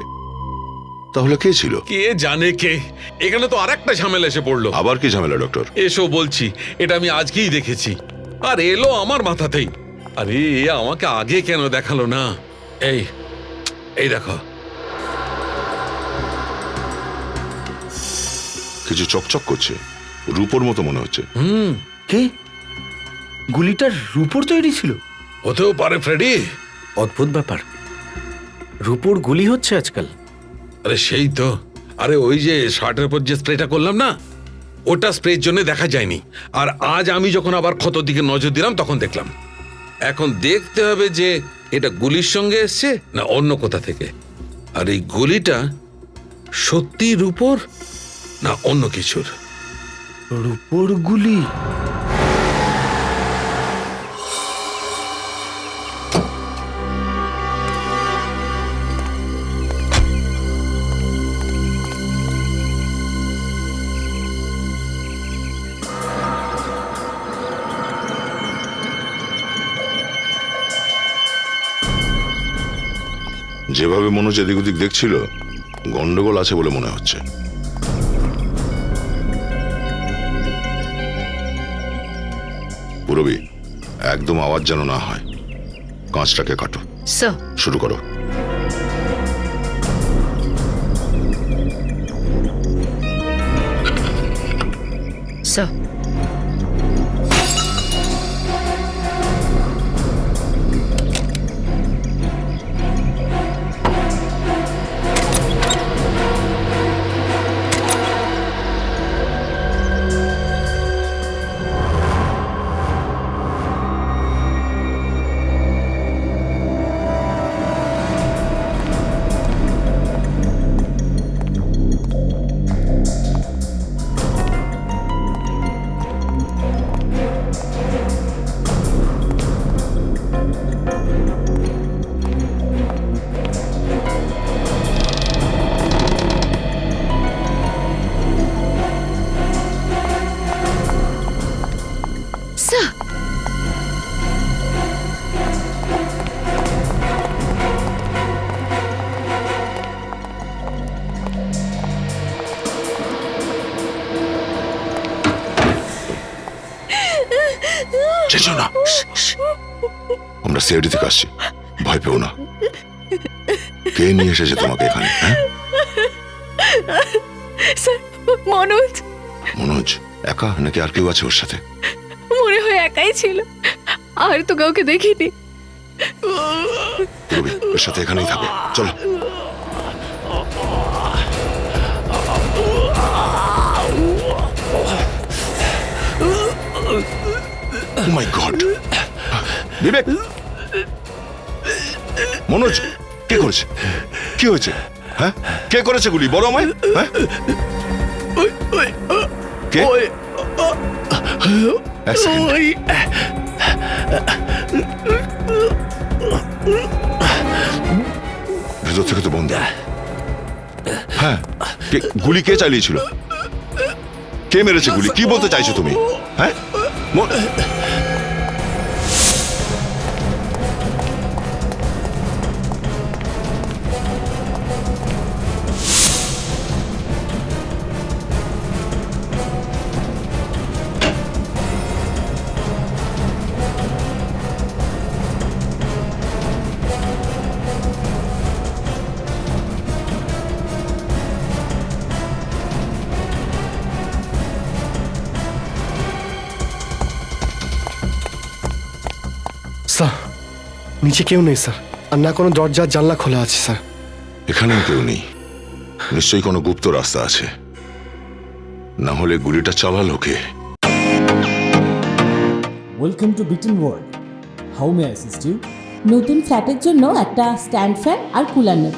তাহলে কে ছিল? কে জানে কে। এখানে তো আরেকটা ঝামেলা এসে পড়লো। আবার কি ঝামেলা ডক্টর? এসো বলছি, এটা আমি আজকেই দেখেছি আর এলো আমার মাথাতেই। আরে এ আমাকে আগে কেন দেখালো না? এই এই দেখো, কিছু চকচক করছে, রূপোর মতো মনে হচ্ছে। কে? গুলিটার রূপোর তৈরি ছিল? হতেও পারে ফ্রেডি। অদ্ভুত ব্যাপার, রূপোর গুলি হচ্ছে আজকাল। আরে সেই তো, আরে ওই যে শার্টের উপর যে স্প্রেটা করলাম না, ওটা স্প্রের জন্য দেখা যায়নি। আর আজ আমি যখন আবার ক্ষতর দিকে নজর দিলাম তখন দেখলাম। এখন দেখতে হবে যে এটা গুলির সঙ্গে এসছে না অন্য কোথা থেকে। আর এই গুলিটা সত্যি রূপোর না অন্য কিছুর। রূপোর গুলি? যেভাবে মনোজ এদিক ওদিক দেখছিল, গন্ডগোল আছে বলে মনে হচ্ছে। পুরবী, একদম আওয়াজ যেন না হয়। কাঁচটাকে কাটো। স্যার। শুরু করো। স্যার। চেঁচো না, আমরা সিআইডি থেকে আসছি, ভয় পেও না। কে নিয়ে এসেছে তোমাকে এখানে? হ্যাঁ, স্যার, মনোজ। মনোজ একা নাকি আর কেউ আছে ওর সাথে? মনে হয় একাই ছিল, আর তো কাউকে দেখিনি। পুরবী, ওর সাথে এখানেই থাকো, চলো। Oh my God! বিবেক, মনোজ, কে করেছে? কি হয়েছে? হ্যাঁ, কে করেছে গুলি? বলো আমায়। হ্যাঁ, কে? এক সেকেন্ড। ভেতর থেকে তো বন্ধ। হ্যাঁ, গুলি কে চালিয়েছিল? কে মেরেছে গুলি? কি বলতে চাইছো তুমি? হ্যাঁ, স্যার, নিচে কেউ নেই স্যার, আর না কোনো দরজা জানলা খোলা আছে স্যার। এখানেও কেউ নেই, নিশ্চয়ই কোনো গুপ্ত রাস্তা আছে, না হলে গুলিটা চালালো কে? Welcome to Bitten world, how may I assist you? নতুন ফ্ল্যাটের জন্য একটা স্ট্যান্ড ফ্যান আর কুলার নেব।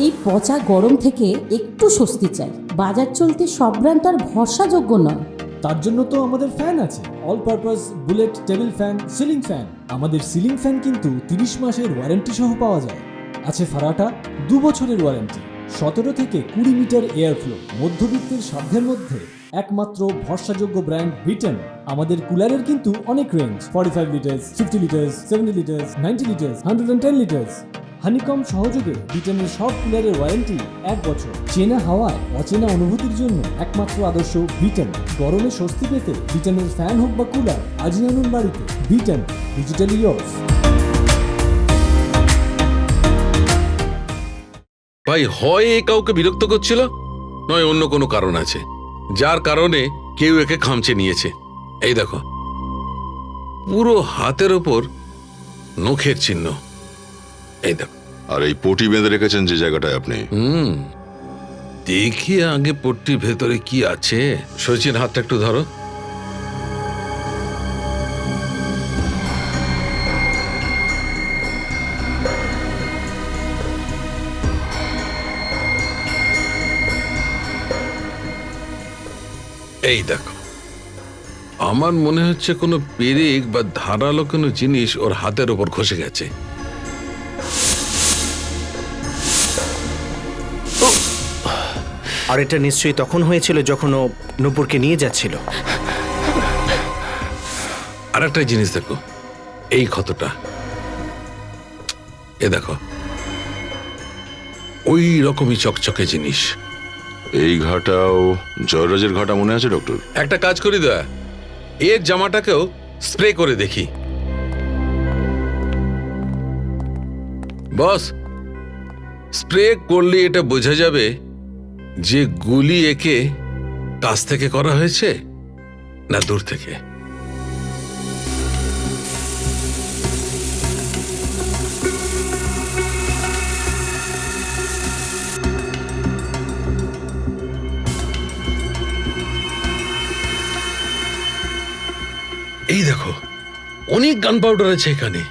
এই পচা গরম থেকে একটু স্বস্তি চাই। বাজার চলতে সব ব্র্যান্ড আর ভরসাযোগ্য নয়। তার জন্য তো আমাদের ফ্যান আছে, all purpose bullet table fan, ceiling fan. আমাদের সিলিং ফ্যান কিন্তু 30 মাসের ওয়ারেন্টি সহ পাওয়া যায়। আছে ফারাটা 2 বছরের ওয়ারেন্টি, 17 থেকে 20 মিটার এয়ার ফ্লো, মধ্যবিত্তের সাধ্যের মধ্যে একমাত্র ভরসাযোগ্য ব্র্যান্ড বিটেন। আমাদের কুলারের কিন্তু অনেক range, 45 litres, 50 litres, 70 litres, 90 litres, 110 litres. Honeycomb সহযোগে বিটেনের সব কুলারের ওয়ারেন্টি 1 বছর। চেনা হাওয়ায় অচেনা অনুভূতির জন্য একমাত্র আদর্শ বিটেন। গরমে স্বস্তি পেতে বিটেনের ফ্যান হোক বা কুলার, আজই আনুন বাড়িতে। Beaten, digitally yours. ভাই হয় এ কাউকে বিরক্ত করছিল, নয় অন্য কোনো কারণ আছে, যার কারণে কেউ একে খামচে নিয়েছে। এই দেখো, পুরো হাতের ওপর নখের চিহ্ন। এই দেখো। আর এই পটি বেঁধে রেখেছেন যে জায়গাটায় আপনি, দেখি আগে পট্টির ভেতরে কি আছে। সচিন, হাতটা একটু ধরো। এই দেখো, আমার মনে হচ্ছে কোনো পেরেক বা ধারালো কোনো জিনিস ওর হাতের ওপর ঘষে গেছে। আর এটা নিশ্চয়ই তখন হয়েছিল যখন ও নূপুরকে নিয়ে যাচ্ছিল। আর একটা জিনিস দেখো, এই ক্ষতটা, এ দেখো, ওই রকমই চকচকে জিনিস। এই ঘাটাও জয়রাজের ঘাটা মনে আছে ডক্টর? একটা কাজ করি দয়া, এর জামাটাকেও স্প্রে করে দেখি। বস, স্প্রে করলে এটা বোঝা যাবে যে গুলি একে কাছ থেকে করা হয়েছে না দূর থেকে। এই দেখো, অনেক গান পাউডার আছে এখানে।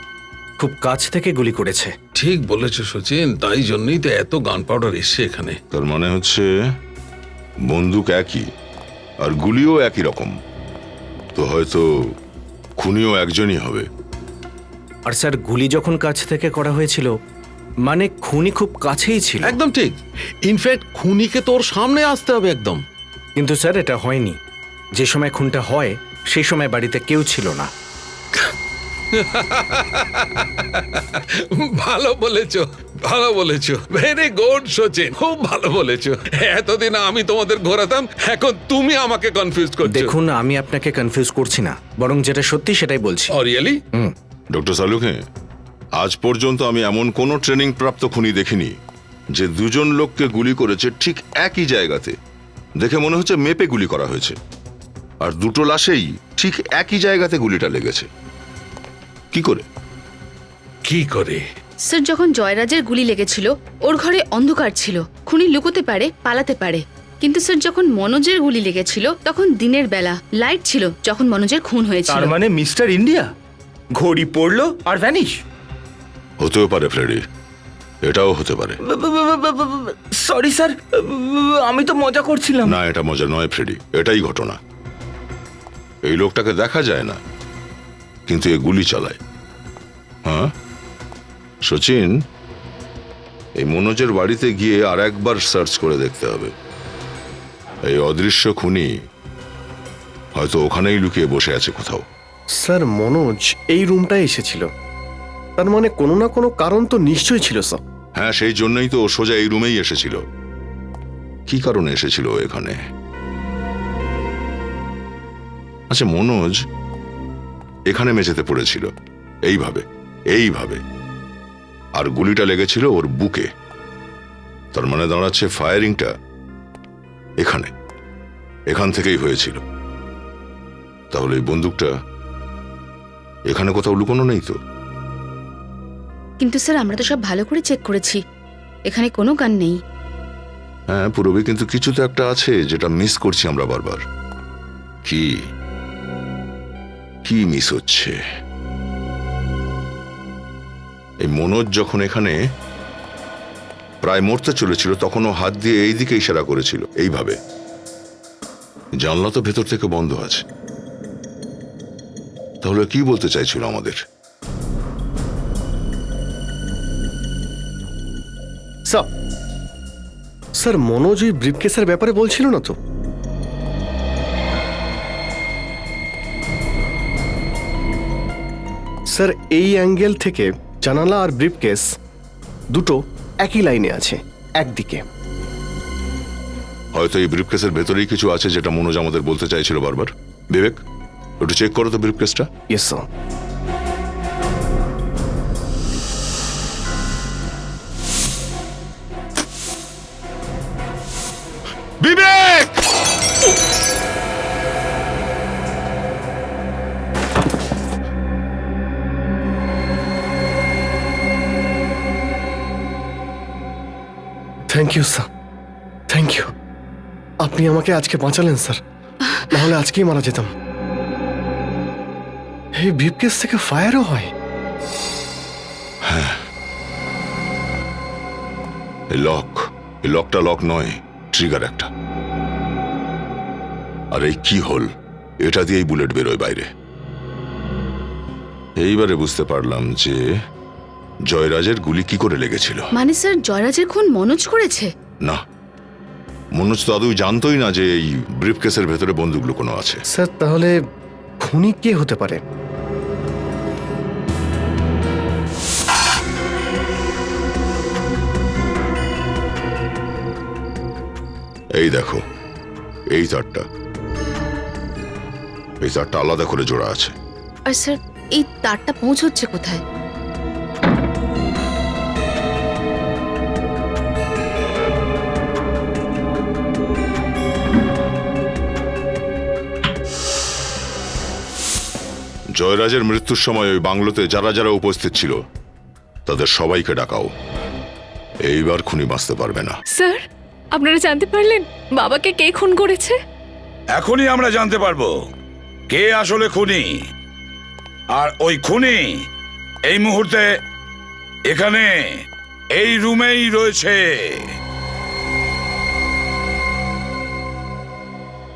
খুব কাছ থেকে গুলি করেছে। ঠিক বলেছ সচিন, তাই জন্যই তো এত গান পাউডার এসছে এখানে। তার মানে হচ্ছে বন্দুক একই আর গুলিও একই রকম, তো হয়তো খুনিও একজনই হবে। আর স্যার, গুলি যখন কাছ থেকে করা হয়েছিল মানে খুনি খুব কাছেই ছিল। একদম ঠিক। ইনফ্যাক্ট খুনিকে তোর সামনে আসতে হবে একদম। কিন্তু স্যার, এটা হয়নি। যে সময় খুনটা হয় সেই সময় বাড়িতে কেউ ছিল না। ভালো বলেছো, ভালো বলেছো, ভেরি গুড সচিন, খুব ভালো বলেছো। এতদিন আমি তোমাদের ঘোরাতাম, এখন তুমি আমাকে কনফিউজ করছো। দেখুন, আমি আপনাকে কনফিউজ করছি না, বরং যেটা সত্যি সেটাই বলছি। ও রিয়েলি? ডক্টর সালুকে, আজ পর্যন্ত আমি এমন কোনো ট্রেনিং প্রাপ্ত খুনি দেখিনি যে দুজন লোককে গুলি করেছে ঠিক একই জায়গাতে। দেখে মনে হচ্ছে মেপে গুলি করা হয়েছে, আর দুটো লাশেই ঠিক একই জায়গাতে গুলিটা লেগেছে। কি করে? কি করে? স্যার, যখন জয়রাজের গুলি লেগেছিল ওর ঘরে অন্ধকার ছিল, খুনি লুকোতে পারে, পালাতে পারে। কিন্তু স্যার, যখন মনোজের গুলি লেগেছিল তখন দিনের বেলা, লাইট ছিল যখন মনোজের খুন হয়েছিল। তার মানে মিস্টার ইন্ডিয়া ঘড়ি পড়লো আর ভ্যানিশ। হতেও পারে ফ্রেডি, এটাও হতে পারে। সরি স্যার, আমি তো মজা করছিলাম। না, এটা মজা নয় ফ্রেডি, এটাই ঘটনা। এই লোকটাকে দেখা যায় না, কিন্তু এ গুলি চালায়। হ্যাঁ সচিন, এই মনোজের বাড়িতে গিয়ে আর একবার সার্চ করে দেখতে হবে। এই অদৃশ্য খুনি হয়তো ওখানেই লুকিয়ে বসে আছে কোথাও। স্যার, মনোজ এই রুমটায় এসেছিল, তার মানে কোনো না কোনো কারণ তো নিশ্চয়ই ছিল স্যার। হ্যাঁ, সেই জন্যই তো ও সোজা এই রুমেই এসেছিল। কি কারণে এসেছিল এখানে? আচ্ছা, মনোজ এখানে মেঝেতে পড়েছিল এইভাবে এইভাবে, আর গুলিটা লেগেছিল ওর বুকে। তার মানে দাঁড়াচ্ছে ফায়ারিংটা এখানে, এখান থেকেই হয়েছিল। তাহলে এই বন্দুকটা এখানে কোথাও লুকোনো নেই তো? কিন্তু স্যার, আমরা তো সব ভালো করে চেক করেছি, এখানে কোনো গান নেই। হ্যাঁ পুরবি, কিন্তু কিছু তো একটা আছে যেটা মিস করছি আমরা বারবার। কি কি মিস হচ্ছে? এই মনোজ যখন এখানে প্রায় মরতে চলেছিল তখন ও হাত দিয়ে এই দিকে ইশারা করেছিল এইভাবে। জানলা তো ভেতর থেকে বন্ধ আছে, তাহলে কি বলতে চাইছিল আমাদের? স্যার, মনোজ ওই ব্রিফকেসের ব্যাপারে বলছিল না তো? স্যার এই অ্যাঙ্গেল থেকে জানালা আর ব্রিফকেস দুটো একই লাইনে আছে, একদিকে। হয়তো এই ব্রিফকেসের ভেতরেই কিছু আছে যেটা মনোজ আমাদের বলতে চাইছিল বারবার। বিবেক, একটু চেক করো তো ব্রিফকেসটা। Yes sir. Vivek! Thank you sir, thank you. আপনি আমাকে আজকে বাঁচালেন স্যার, নাহলে আজকেই মারা যেতাম। এই ব্রিফকেস থেকে ফায়ারও হয়? এই লকটা লক নয়, ট্রিগার একটা। আর এই কি হোল, এটা দিয়েই বুলেট বেরোয় বাইরে। এইবারে বুঝতে পারলাম যে জয়রাজের গুলি কি করে লেগেছিল। মানে স্যার জয়রাজের খুন মনোজ করেছে? না, মনোজ তো আদৌ জানতোই না যে এই ব্রিফকেসের ভেতরে বন্দুক লুকোনো আছে। স্যার তাহলে খুনি কে হতে পারে? এই দেখো, এই তারটা আলাদা করে জোড়া আছে। আর স্যার এই তারটা পৌঁছচ্ছে কোথায়? জয়রাজের মৃত্যুর সময় ওই বাংলোতে যারা যারা উপস্থিত ছিল তাদের সবাইকে ডাকাও। এইবার খুনি বাঁচতে পারবে না। স্যার, আপনারা জানতে পারলেন বাবাকে কে খুন করেছে? এখনই আমরা জানতে পারবো কে আসলে খুনি। আর ওই খুনি এই মুহূর্তে এখানে এই রুমেই রয়েছে।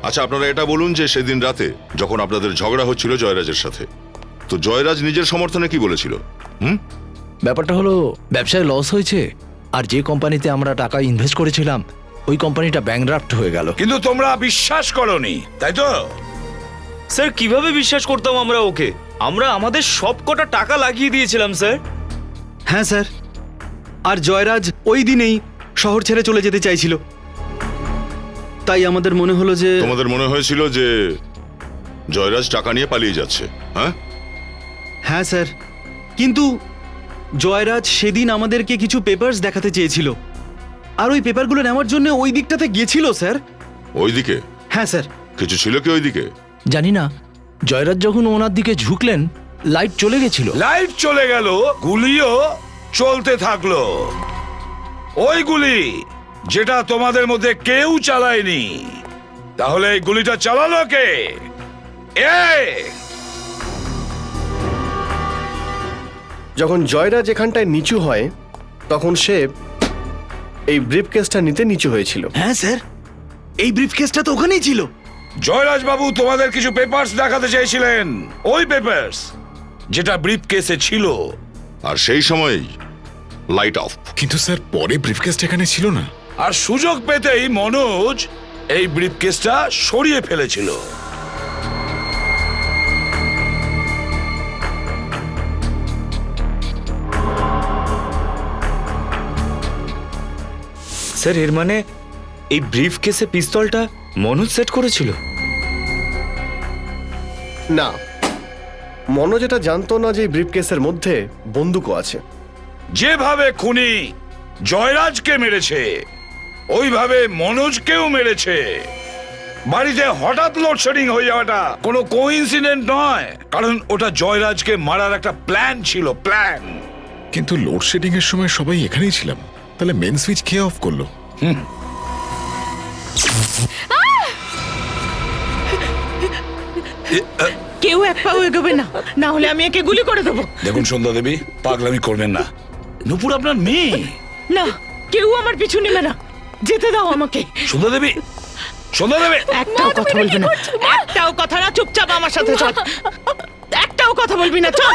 আচ্ছা, আপনারা এটা বলুন যে সেদিন রাতে যখন আপনাদের ঝগড়া হচ্ছিল জয়রাজের সাথে, তো জয়রাজ নিজের সমর্থনে কি বলেছিল? ব্যাপারটা হলো ব্যবসায় লস হয়েছে, আর যে কোম্পানিতে আমরা টাকা ইনভেস্ট করেছিলাম ওই কোম্পানিটা ব্যাংকরাপ্ট হয়ে গেল। কিন্তু তোমরা বিশ্বাস করোনি, তাই তো? স্যার কিভাবে বিশ্বাস করতাম আমরা ওকে? আমরা আমাদের সব কটা টাকা লাগিয়ে দিয়েছিলাম স্যার। হ্যাঁ স্যার, আর জয়রাজ ওই দিনেই শহর ছেড়ে চলে যেতে চাইছিল, তাই আমাদের মনে হলো যে তোমাদের মনে হয়েছিল যে জয়রাজ টাকা নিয়ে পালিয়ে যাচ্ছে? হ্যাঁ হ্যাঁ স্যার, কিন্তু জয়রাজ সেদিন আমাদেরকে কিছু পেপারস দেখাতে চেয়েছিল, আর ওই পেপারগুলো নেওয়ার জন্য ওই দিকটাতে গিয়েছিল স্যার। ওইদিকে? হ্যাঁ স্যার। কিছু ছিল কি ওইদিকে? জানি না, জয়রাজ যখন ওনার দিকে ঝুঁকলেন লাইট চলে গেছিল। লাইট চলে গেল, গুলিও চলতে থাকলো। ওই গুলি যেটা তোমাদের মধ্যে কেউ চালায়নি, তাহলে এই গুলিটা চালালো কে? যখন জয়রাজ এখানটায় নিচু হয় তখন সে এই ব্রিফকেসটা নিতে নিচু হয়েছিল। হ্যাঁ স্যার, এই ব্রিফকেসটা তো ওখানেই ছিল। জয়রাজ বাবু তোমাদের কিছু পেপারস দেখাতে চেয়েছিলেন, ওই পেপারস যেটা ব্রিফকেসে ছিল। আর সেই সময়ই লাইট অফ। কিন্তু স্যার পরে ব্রিফকেসটা এখানে ছিল না। আর সুযোগ পেতেই মনোজ এই ব্রিফকেসটা সরিয়ে ফেলেছিল। স্যার এর মানে এই ব্রিফ কেসে পিস্তলটা মনোজ সেট করেছিল? না, মনোজ এটা জানতো না যে ব্রিফকেসের মধ্যে বন্দুকও আছে। যেভাবে খুনি জয়রাজকে মেরেছে ওইভাবে মনোজকেও মেরেছে। বাড়িতে হঠাৎ লোডশেডিং হয়ে যাওয়াটা কোনো কোইন্সিডেন্ট নয়, কারণ ওটা জয়রাজকে মারার একটা প্ল্যান ছিল, প্ল্যান। কিন্তু লোডশেডিং এর সময় সবাই এখানেই ছিলাম, তাহলে মেন সুইচ কে অফ করলো? কেউ এক পাও এগোবে না, না হলে আমি একে গুলি করে দেবো। দেখুন সন্ধ্যা দেবী, পাগলামি করবেন না। নূপুর আপনার মেয়ে। না, কেউ আমার পিছু নেবে না, যেতে দাও আমাকে। সন্ধ্যা দেবী, সন্ধ্যা দেবী, একটাও কথা বলবি না, একটাও কথা না, চুপচাপ আমার সাথে চল। একটাও কথা বলবি না, চল।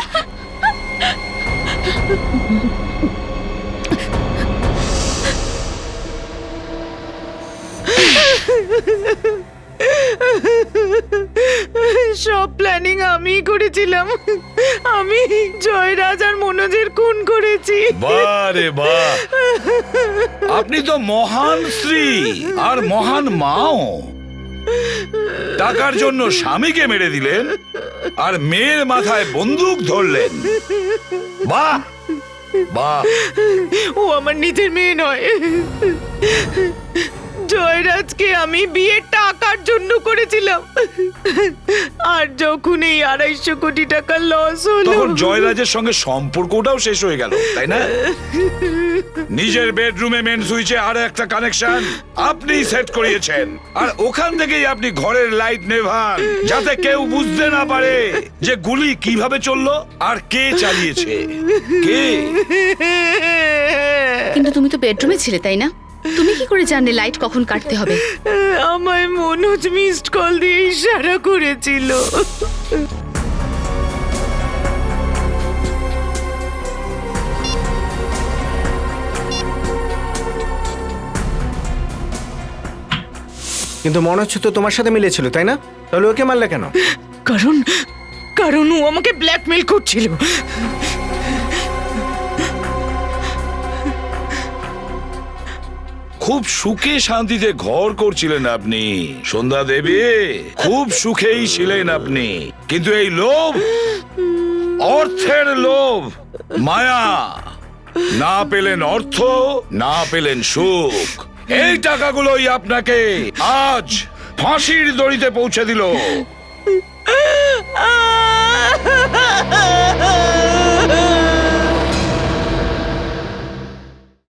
সব প্ল্যানিং আমিই করেছিলাম। আমি জয়রাজ আর মনোজের খুন করেছি। বারে বাহ, আপনি তো মহান স্ত্রী আর মহান মাও। টাকার জন্য স্বামীকে মেরে দিলেন আর মেয়ের মাথায় বন্দুক ধরলেন। বাহ বাহ। ও আমার নিজের মেয়ে নয়। জয়রাজকে আমি বিয়ে টাকার জন্য করেছিলাম, আর যখন এই 250 কোটি টাকা লস হলো তখন জয়রাজের সঙ্গে সম্পর্কটাও শেষ হয়ে গেল, তাই না? নিজের বেডরুমে মেন সুইচে আর একটা কানেকশন আপনি সেট করিয়েছেন, আর ওখান থেকেই আপনি ঘরের লাইট নেভান যাতে কেউ বুঝতে না পারে যে গুলি কিভাবে চললো আর কে চালিয়েছে। কে? কিন্তু তুমি তো বেডরুমে ছিলে, তাই না? তুমি কি করে জানলে লাইট কখন কাটতে হবে? আমায় মনোজ মিসড কল দিয়ে ইশারা করেছিল। কিন্তু মনে হচ্ছে তো তোমার সাথে মিলেছিল, তাই না? তাহলে ওকে মারলে কেন? কারণ ও আমাকে ব্ল্যাকমেল করছিল। খুব সুখে শান্তিতে ঘর করছিলেন আপনি সন্ধ্যা দেবী, খুব সুখেই ছিলেন আপনি, কিন্তু এই লোভ, অর্থের লোভ, মায়া, না পেলেন অর্থ, না পেলেন সুখ, এই টাকাগুলোই আপনাকে আজ ফাঁসির দড়িতে পৌঁছে দিল।